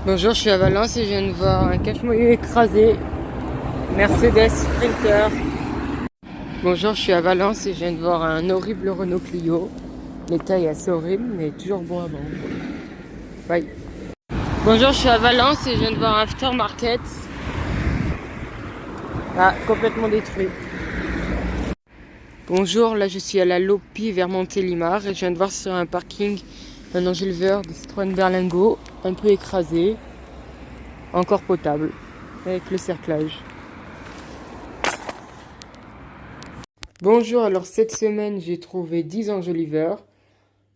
Bonjour, je suis à Valence et je viens de voir un cache-moyeu écrasé. Mercedes Sprinter. Bonjour, je suis à Valence et je viens de voir un horrible Renault Clio. L'état est assez horrible, mais toujours bon à vendre. Bye. Bonjour, je suis à Valence et je viens de voir un aftermarket. Ah, complètement détruit. Bonjour, là je suis à la Lopi vers Montélimar et je viens de voir sur un parking un Engelver de Citroën Berlingo, un peu écrasé, encore potable, avec le cerclage. Bonjour, alors cette semaine j'ai trouvé 10 enjoliveurs.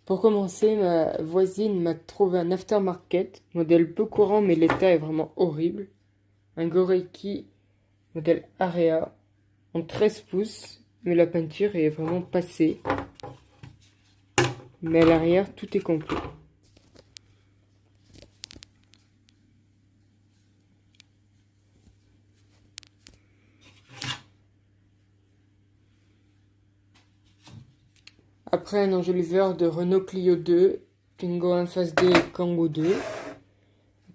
Pour commencer, ma voisine m'a trouvé un aftermarket, modèle peu courant mais l'état est vraiment horrible. Un Goreiki, modèle Area, en 13 pouces, mais la peinture est vraiment passée. Mais à l'arrière, tout est complet. Après, un enjoliveur de Renault Clio 2, Twingo 1 Face D et Kangoo 2,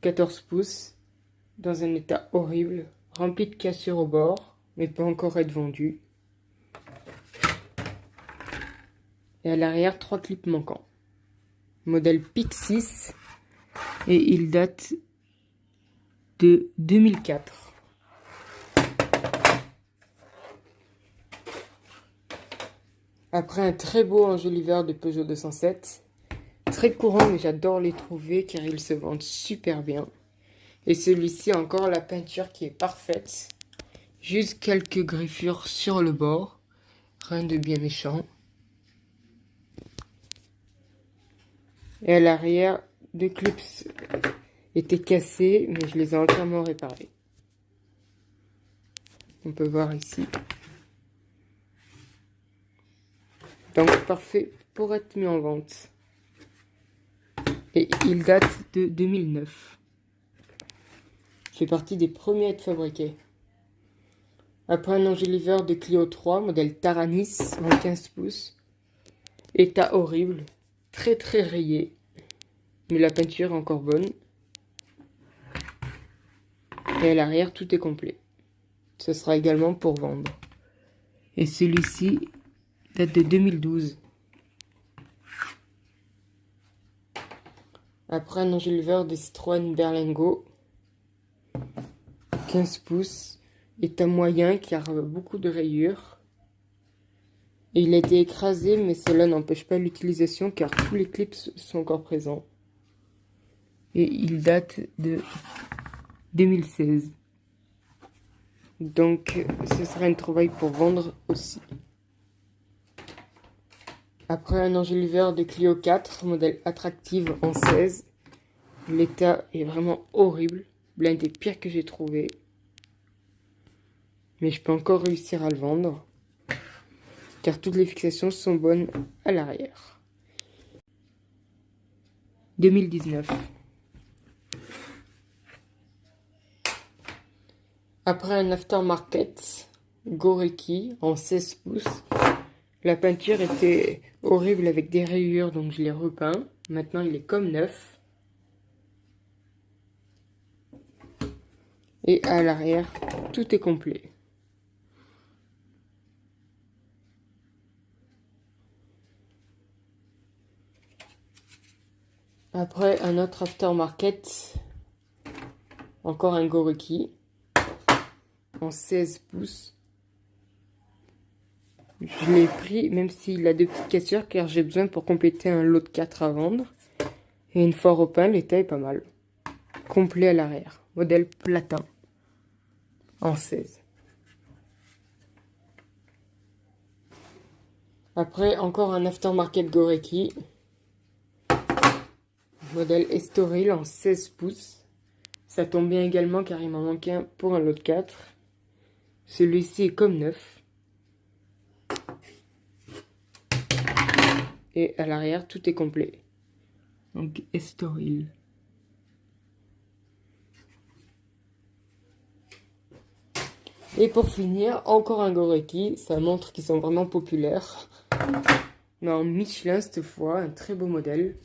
14 pouces, dans un état horrible, rempli de cassures au bord, mais peut encore être vendu. Et à l'arrière, 3 clips manquants. Modèle PIC 6, et il date de 2004. Après un très beau enjoliveur de Peugeot 207, très courant mais j'adore les trouver car ils se vendent super bien. Et celui-ci a encore la peinture qui est parfaite, juste quelques griffures sur le bord, rien de bien méchant. Et à l'arrière, 2 clips étaient cassés mais je les ai entièrement réparés. On peut voir ici. Donc parfait pour être mis en vente. Et il date de 2009. Il fait partie des premiers à être fabriqués. Après un enjoliveur de Clio 3, modèle Taranis en 15 pouces. État horrible, très rayé. Mais la peinture est encore bonne. Et à l'arrière, tout est complet. Ce sera également pour vendre. Et celui-ci date de 2012. Après un enjoliveur de Citroën Berlingo, 15 pouces, état moyen car beaucoup de rayures. Et il a été écrasé, mais cela n'empêche pas l'utilisation car tous les clips sont encore présents. Et il date de 2016. Donc ce sera une trouvaille pour vendre aussi. Après un enjoliveur de Clio 4, modèle Attractive en 16. L'état est vraiment horrible, l'un des pires que j'ai trouvé. Mais je peux encore réussir à le vendre, car toutes les fixations sont bonnes à l'arrière. 2019. Après un aftermarket, Goreiki en 16 pouces. La peinture était horrible avec des rayures, donc je l'ai repeint. Maintenant, il est comme neuf. Et à l'arrière, tout est complet. Après, un autre aftermarket, encore un Goreiki en 16 pouces. Je l'ai pris, même s'il a 2 petites cassures, car j'ai besoin pour compléter un lot de 4 à vendre. Et une fois repeint, l'état est pas mal. Complet à l'arrière. Modèle Platin. En 16. Après, encore un aftermarket Goreiki. Modèle Estoril en 16 pouces. Ça tombe bien également car il m'en manque un pour un lot de 4. Celui-ci est comme neuf. Et à l'arrière, tout est complet. Donc Estoril. Et pour finir, encore un Goreiki. Ça montre qu'ils sont vraiment populaires. Mais en Michelin cette fois, un très beau modèle.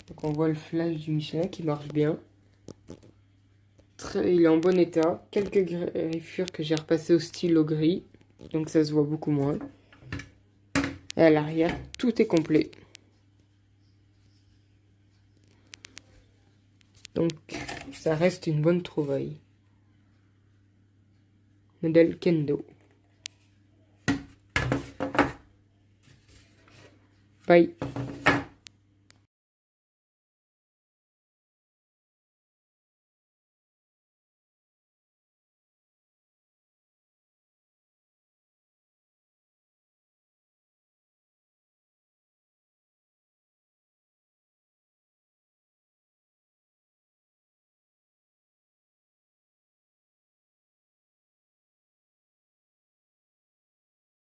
Donc on voit le flash du Michelin qui marche bien. il est en bon état. Quelques griffures que j'ai repassées au stylo gris. Donc ça se voit beaucoup moins. Et à l'arrière, tout est complet. Donc ça reste une bonne trouvaille. Modèle Kendo. Bye.